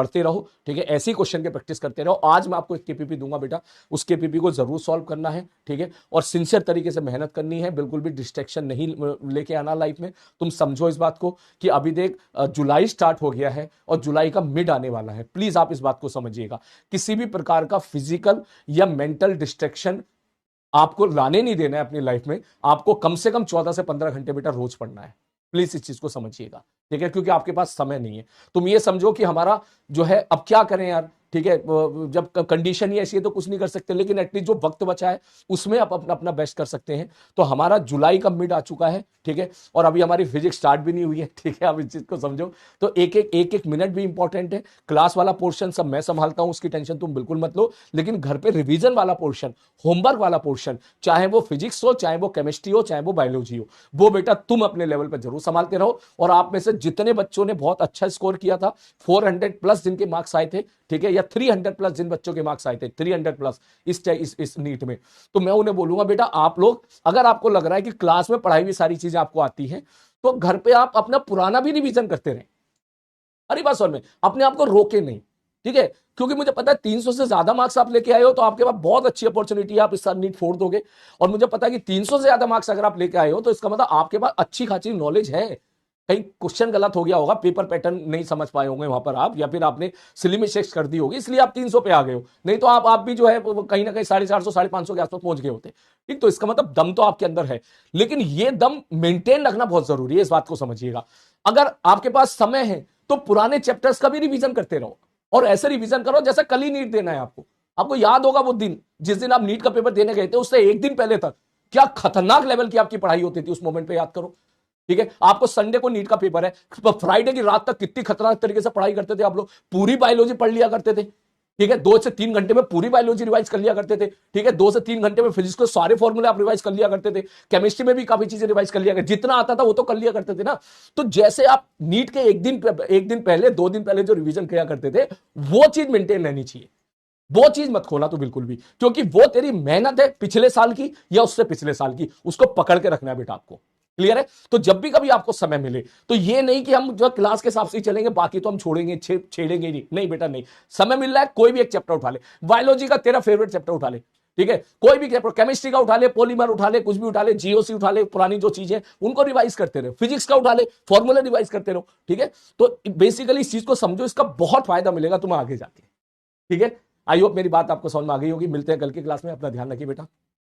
पढ़ते रहो, ठीक है, ऐसी क्वेश्चन के प्रैक्टिस करते रहो। आज मैं आपको एक केपीपी दूंगा बेटा, उस केपीपी को जरूर सॉल्व करना है, ठीक है, और सिंसियर तरीके से मेहनत करनी है, बिल्कुल भी डिस्ट्रैक्शन नहीं लेके आना लाइफ में। तुम समझो इस बात को कि अभी देख जुलाई स्टार्ट हो गया है और जुलाई का मिड आने वाला है। प्लीज आप इस बात को समझिएगा, किसी भी प्रकार का फिजिकल या मेंटल डिस्ट्रैक्शन आपको लाने नहीं देना है अपनी लाइफ में। आपको कम से कम 14 से 15 घंटे बेटा रोज पढ़ना है। प्लीज इस चीज को समझिएगा, ठीक है, क्योंकि आपके पास समय नहीं है। तुम ये समझो कि हमारा जो है अब क्या करें यार, ठीक है, जब कंडीशन ही ऐसी है तो कुछ नहीं कर सकते, लेकिन एटलीस्ट जो वक्त बचा है उसमें आप अपना अपना बेस्ट कर सकते हैं। तो हमारा जुलाई का मिड आ चुका है, ठीक है, और अभी हमारी फिजिक्स स्टार्ट भी नहीं हुई है, ठीक है, आप इस चीज को समझो। तो एक एक मिनट भी इंपॉर्टेंट है। क्लास वाला पोर्शन सब मैं संभालता हूं, उसकी टेंशन तुम बिल्कुल मत लो, लेकिन घर पे रिवीजन वाला पोर्शन, होमवर्क वाला पोर्शन, चाहे वो फिजिक्स हो, चाहे वो केमिस्ट्री हो, चाहे वो बायोलॉजी हो, वो बेटा तुम अपने लेवल पर जरूर संभालते रहो। और आप में से जितने बच्चों ने बहुत अच्छा स्कोर किया था, 400 प्लस जिनके मार्क्स आए थे, ठीक है, या 300 प्लस जिन बच्चों के मार्क्स आए थे, 300 प्लस इस नीट में, तो मैं उन्हें बोलूंगा बेटा आप लोग, अगर आपको लग रहा है कि क्लास में पढ़ाई हुई सारी चीजें आपको आती हैं, तो घर पे आप अपना पुराना भी रिवीजन करते रहें। अरे बात समझ में, अपने आप को रोके नहीं, ठीक है, क्योंकि मुझे पता है 300 से ज्यादा मार्क्स आप लेके आए हो तो आपके पास बहुत अच्छी अपॉर्चुनिटी है, आप इस साल नीट फोड़ दोगे। और मुझे पता है कि 300 से ज्यादा मार्क्स अगर आप लेके आए हो तो इसका मतलब आपके पास अच्छी खासी नॉलेज है। कहीं क्वेश्चन गलत हो गया होगा, पेपर पैटर्न नहीं समझ पाए होंगे वहां पर आप, या फिर आपने सिली मिस्टेक्स कर दी होगी, इसलिए आप 300 पे आ गए हो। नहीं तो आप भी जो है कहीं ना कहीं 450 550 के आसपास पहुंच गए होते। ठीक, तो इसका मतलब दम तो आपके अंदर है, लेकिन ये दम मेंटेन रखना बहुत जरूरी है, इस बात को समझिएगा। अगर आपके पास समय है तो पुराने चैप्टर्स का भी रिवीजन करते रहो, और ऐसे रिवीजन करो जैसे कल ही नीट देना है आपको। आपको याद होगा वो दिन जिस दिन आप नीट का पेपर देने गए थे, उससे एक दिन पहले तक क्या खतरनाक लेवल की आपकी पढ़ाई होती थी, उस मोमेंट पे याद करो, ठीक है। आपको संडे को नीट का पेपर है, फ्राइडे की रात तक कितनी खतरनाक तरीके से पढ़ाई करते थे आप लोग, पूरी बायोलॉजी पढ़ लिया करते थे, ठीक है, 2 से 3 घंटे में पूरी बायोलॉजी रिवाइज कर लिया करते थे, ठीक है, 2 से 3 घंटे में फिजिक्स के सारे फॉर्मूले आप रिवाइज कर लिया करते थे, केमिस्ट्री में भी काफी चीजें रिवाइज कर लिया करते, जितना आता था वो तो कर लिया करते थे ना। तो जैसे आप नीट के एक दिन पहले 2 दिन पहले जो रिवीजन किया करते थे, वो चीज मेंटेन रहनी चाहिए। वो चीज मत खोना तो बिल्कुल भी, क्योंकि वो तेरी मेहनत है पिछले साल की या उससे पिछले साल की, उसको पकड़ के रखना है बेटा आपको। क्लियर है? तो जब भी कभी आपको समय मिले, तो ये नहीं कि हम जो क्लास के हिसाब से चलेंगे बाकी तो हम छोड़ेंगे, छेड़ेंगे नहीं बेटा, नहीं। समय मिल रहा है, कोई भी एक चैप्टर उठा ले, बायोलॉजी का तेरा फेवरेट चैप्टर उठा ले, ठीक है, कोई भी चैप्टर, केमिस्ट्री का उठा ले, पॉलीमर उठा ले, कुछ भी उठा ले, जीओसी उठा ले, पुरानी जो चीजें उनको रिवाइज करते रहो, फिजिक्स का उठा ले, फॉर्मूला रिवाइज करते रहो, ठीक है। तो बेसिकली इस चीज को समझो, इसका बहुत फायदा मिलेगा तुम्हें आगे जाके, ठीक है। आई होप मेरी बात आपको समझ में आ गई होगी। मिलते हैं कल की क्लास में, अपना ध्यान रखिए बेटा।